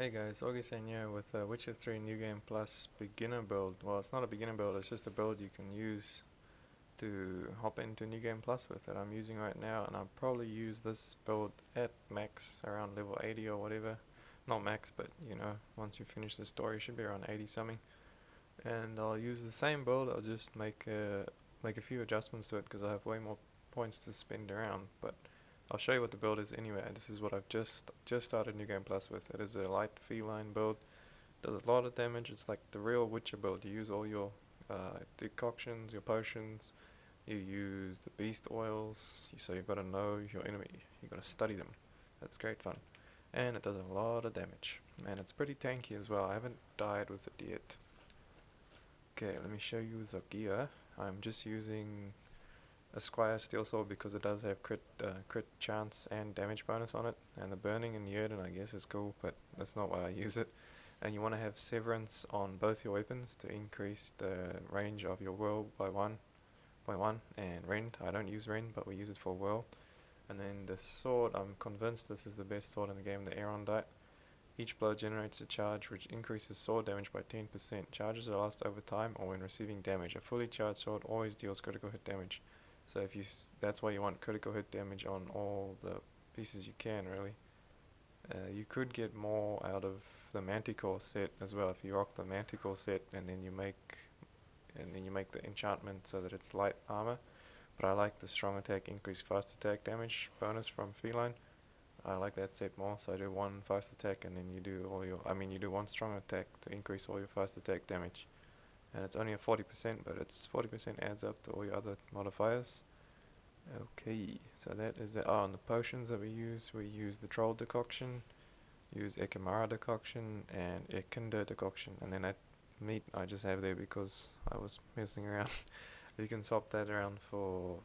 Hey guys, Augustine here with Witcher 3 New Game Plus beginner build. Well, it's not a beginner build, it's just a build you can use to hop into New Game Plus with that I'm using right now, and I'll probably use this build at max around level 80 or whatever. Not max, but once you finish the story, it should be around 80 something. And I'll use the same build, I'll just make a few adjustments to it because I have way more points to spend around, but I'll show you what the build is anyway. This is what I've just started New Game Plus with. It is a light feline build. Does a lot of damage. It's like the real Witcher build. You use all your decoctions, your potions. You use the beast oils. So you've got to know your enemy. You've got to study them. That's great fun. And it does a lot of damage. And it's pretty tanky as well. I haven't died with it yet. Okay, let me show you the gear. I'm just using a Squire Steel Sword because it does have crit chance and damage bonus on it, and the burning in the Earden I guess is cool, but that's not why I use it. And you want to have Severance on both your weapons to increase the range of your whirl by one, and Rend. I don't use Rend, but we use it for whirl. And then the sword, I'm convinced this is the best sword in the game, the Erondite. Each blow generates a charge which increases sword damage by 10%. Charges are lost over time or when receiving damage. A fully charged sword always deals critical hit damage. So that's why you want critical hit damage on all the pieces you can, really. You could get more out of the Manticore set as well if you rock the Manticore set and then you make the enchantment so that it's light armor. But I like the strong attack, increased fast attack damage bonus from Feline. I like that set more, so I do one fast attack and then you do one strong attack to increase all your fast attack damage. And it's only a 40%, but it's 40% adds up to all your other modifiers. Okay, so that is it. Oh, and the potions that we use the Troll decoction, use Ekimara decoction, and Ekinder decoction. And then that meat I just have there because I was messing around. You can swap that around for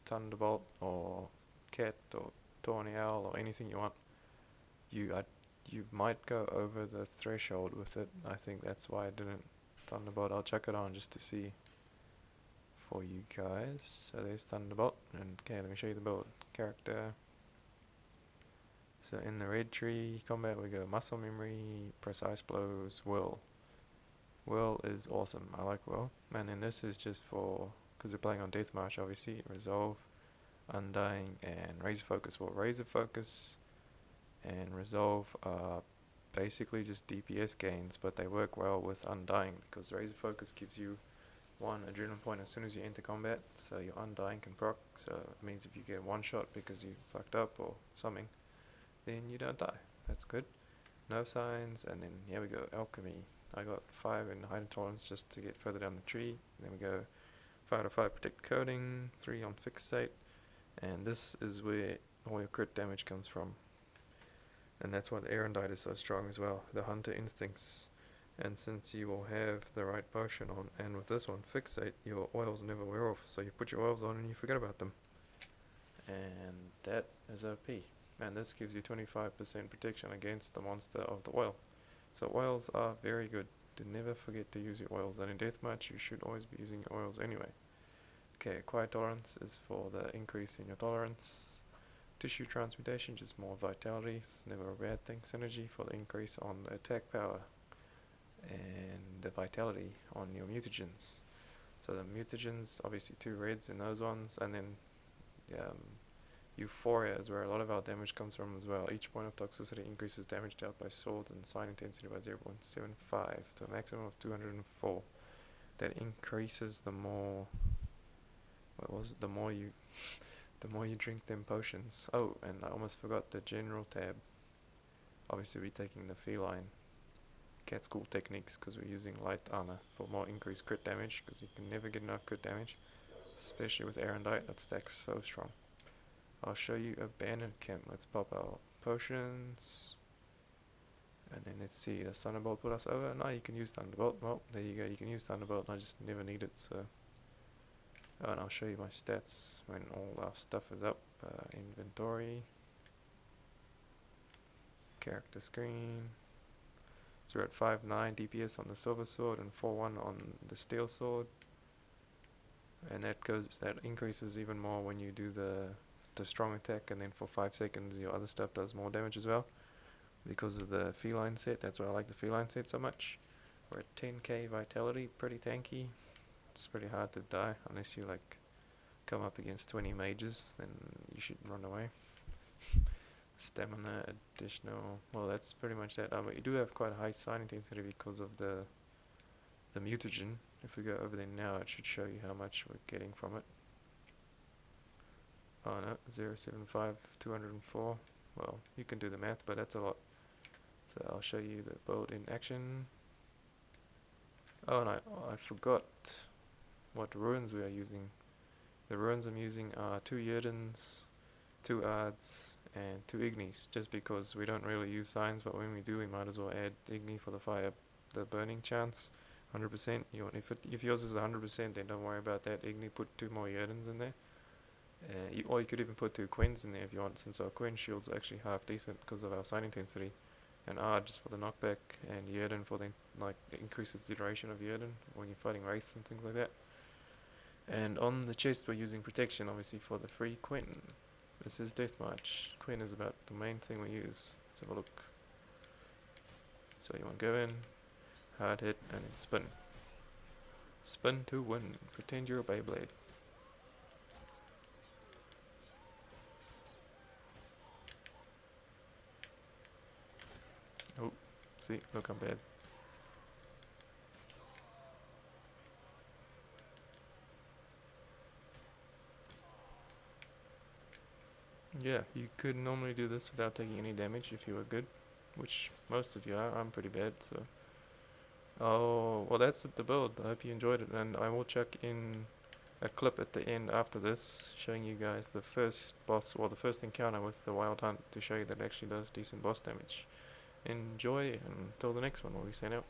Thunderbolt or Cat or Tawny Owl or anything you want. You might go over the threshold with it. I think that's why I didn't Thunderbolt. I'll chuck it on just to see for you guys. So there's Thunderbolt, and okay, let me show you the build character. So in the red tree combat we go muscle memory, precise blows, will. Will is awesome. I like will. And then this is just for because we're playing on Deathmarch, obviously. Resolve, Undying, and Razor Focus. Well, Razor Focus and Resolve are basically just DPS gains, but they work well with Undying because Razor Focus gives you one adrenaline point as soon as you enter combat, so your Undying can proc. So it means if you get one shot because you fucked up or something, then you don't die. That's good. Nerve signs, and then here we go, alchemy. I got 5 in height tolerance just to get further down the tree. Then we go 5 to 5 protect coding, 3 on fixate, and this is where all your crit damage comes from. And that's why the Erendite is so strong as well, the hunter instincts. And since you will have the right potion on, and with this one, fixate, your oils never wear off, so you put your oils on and you forget about them. And that is OP. And this gives you 25% protection against the monster of the oil. So oils are very good. Do never forget to use your oils, and in deathmatch you should always be using your oils anyway. Okay, acquired tolerance is for the increase in your tolerance. Tissue transmutation, just more vitality, it's never a bad thing. Synergy for the increase on the attack power and the vitality on your mutagens. So the mutagens, obviously 2 reds in those ones, and then um, Euphoria is where a lot of our damage comes from as well. Each point of toxicity increases damage dealt by swords and sign intensity by 0.75 to a maximum of 204. That increases the more, what was it, the more you drink them potions. Oh, and I almost forgot the general tab. Obviously we're taking the feline cat school techniques because we're using light armor for more increased crit damage because you can never get enough crit damage, especially with Erendite. That stacks so strong. I'll show you abandoned camp. Let's pop our potions, and then let's see, does Thunderbolt put us over? No, you can use Thunderbolt. Well, there you go, you can use Thunderbolt, I just never need it. So oh, and I'll show you my stats when all our stuff is up. Inventory, character screen. So we're at 5.9 DPS on the silver sword and 4.1 on the steel sword, and that increases even more when you do the strong attack, and then for 5 seconds your other stuff does more damage as well. because of the Feline set. That's why I like the Feline set so much. We're at 10k vitality, pretty tanky. It's pretty hard to die unless you like come up against 20 mages, then you should run away. Stamina additional, well that's pretty much that. But you do have quite a high sign intensity because of the mutagen. If we go over there now, it should show you how much we're getting from it. Oh no, 0.75, 204. Well, you can do the math, but that's a lot. So I'll show you the build in action. Oh no, I forgot what runes we are using. The runes I'm using are 2 Yerdans, 2 Ards, and 2 Ignis, just because we don't really use signs, but when we do, we might as well add Igni for the fire, the burning chance. 100%. If yours is 100%, then don't worry about that. Igni, put 2 more Yerdans in there. Or you could even put 2 Quens in there if you want, since our Quen shields are actually half decent because of our sign intensity. And Ard just for the knockback, and Yerdan for the like increases the duration of Yerdan when you're fighting wraiths and things like that. And on the chest we're using protection obviously for the free Quen. This is Deathmarch. Quen is about the main thing we use. Let's have a look. So you want to go in, hard hit, and then spin. Spin to win. Pretend you're a Beyblade. Oh, see, look I'm bad. Yeah, you could normally do this without taking any damage if you were good, which most of you are. I'm pretty bad, so. Oh, well that's the build. I hope you enjoyed it, and I will chuck in a clip at the end after this showing you guys the first boss, or the first encounter with the Wild Hunt, to show you that it actually does decent boss damage. Enjoy, and until the next one, we'll be sent out.